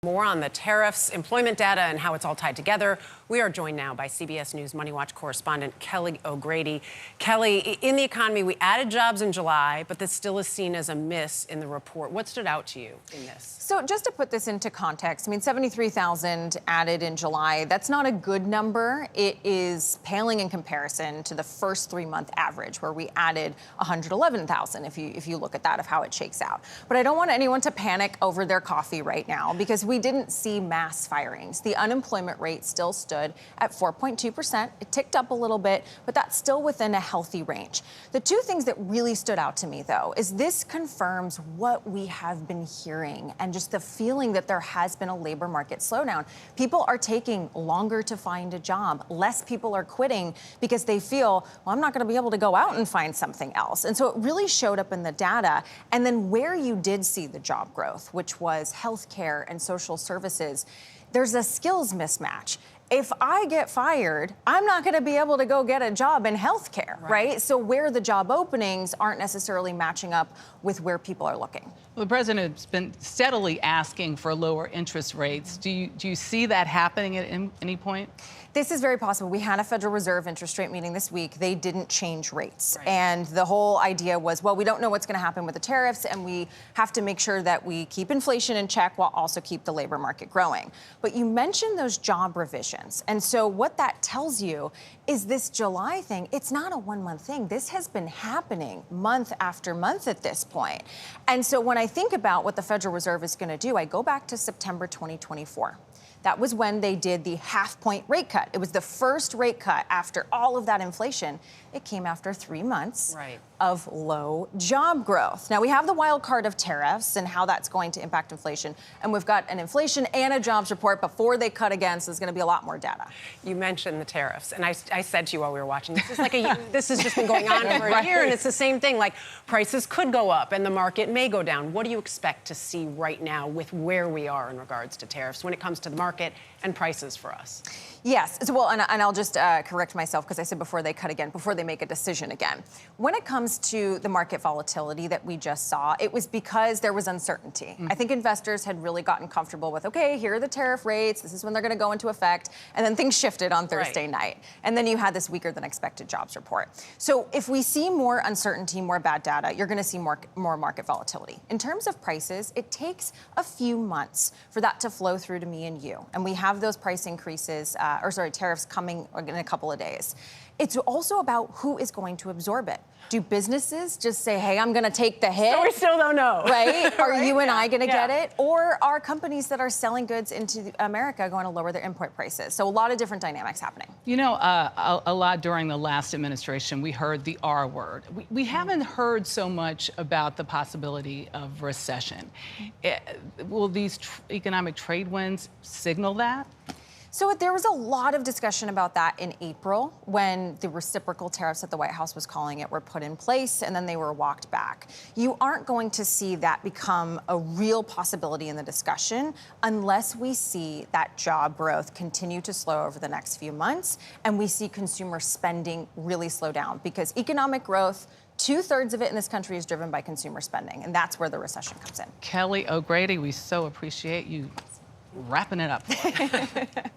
More on the tariffs, employment data, and how it's all tied together. We are joined now by CBS News Money Watch correspondent Kelly O'Grady. Kelly, in the economy, we added jobs in July, but this still is seen as a miss in the report. What stood out to you in this? So just to put this into context, 73,000 added in July. That's not a good number. It is paling in comparison to the first 3-month average, where we added 111,000, if you look at that, of how it shakes out. But I don't want anyone to panic over their coffee right now, because we didn't see mass firings. The unemployment rate still stood at 4.2%. It ticked up a little bit, but that's still within a healthy range. The two things that really stood out to me, though, is this confirms what we have been hearing and just the feeling that there has been a labor market slowdown. People are taking longer to find a job. Less people are quitting because they feel, well, I'm not going to be able to go out and find something else. And so it really showed up in the data. And then where you did see the job growth, which was healthcare and social services, there's a skills mismatch. If I get fired, I'm not going to be able to go get a job in healthcare, right? So where the job openings aren't necessarily matching up with where people are looking. Well, the president has been steadily asking for lower interest rates. Do you see that happening at any point? This is very possible. We had a Federal Reserve interest rate meeting this week. They didn't change rates. And the whole idea was, well, we don't know what's going to happen with the tariffs, and we have to make sure that we keep inflation in check while also keep the labor market growing. But you mentioned those job revisions. And so what that tells you is this July thing, it's not a 1-month thing. This has been happening month after month at this point. And so when I think about what the Federal Reserve is going to do, I go back to September 2024. That was when they did the half-point rate cut. It was the first rate cut after all of that inflation. It came after 3 months of low job growth. Now, we have the wild card of tariffs and how that's going to impact inflation. And we've got an inflation and a jobs report before they cut again, so there's going to be a lot more data. You mentioned the tariffs, and I said to you while we were watching, this is like this has just been going on for a year, and it's the same thing. Like, prices could go up and the market may go down. What do you expect to see right now with where we are in regards to tariffs when it comes to the market and prices for us? Yes. So, well, and I'll just correct myself, because I said before they cut again, before they make a decision again. When it comes to the market volatility that we just saw, it was because there was uncertainty. I think investors had really gotten comfortable with, okay, here are the tariff rates. This is when they're going to go into effect. And then things shifted on Thursday night. And then you had this weaker than expected jobs report. So if we see more uncertainty, more bad data, you're going to see more market volatility. In terms of prices, it takes a few months for that to flow through to me and you. And we have those price increases, tariffs coming in a couple of days. It's also about who is going to absorb it. Do businesses just say, hey, I'm going to take the hit? So we still don't know. Right? Are you and I going to get it? Or are companies that are selling goods into America going to lower their import prices? So a lot of different dynamics happening. You know, a lot during the last administration, we heard the R word. We haven't heard so much about the possibility of recession. Will these economic trade wins signal that? So there was a lot of discussion about that in April, when the reciprocal tariffs that the White House was calling it were put in place, and then they were walked back. You aren't going to see that become a real possibility in the discussion unless we see that job growth continue to slow over the next few months, and we see consumer spending really slow down, because economic growth, 2/3 of it in this country is driven by consumer spending, and that's where the recession comes in. Kelly O'Grady, we so appreciate you wrapping it up for us.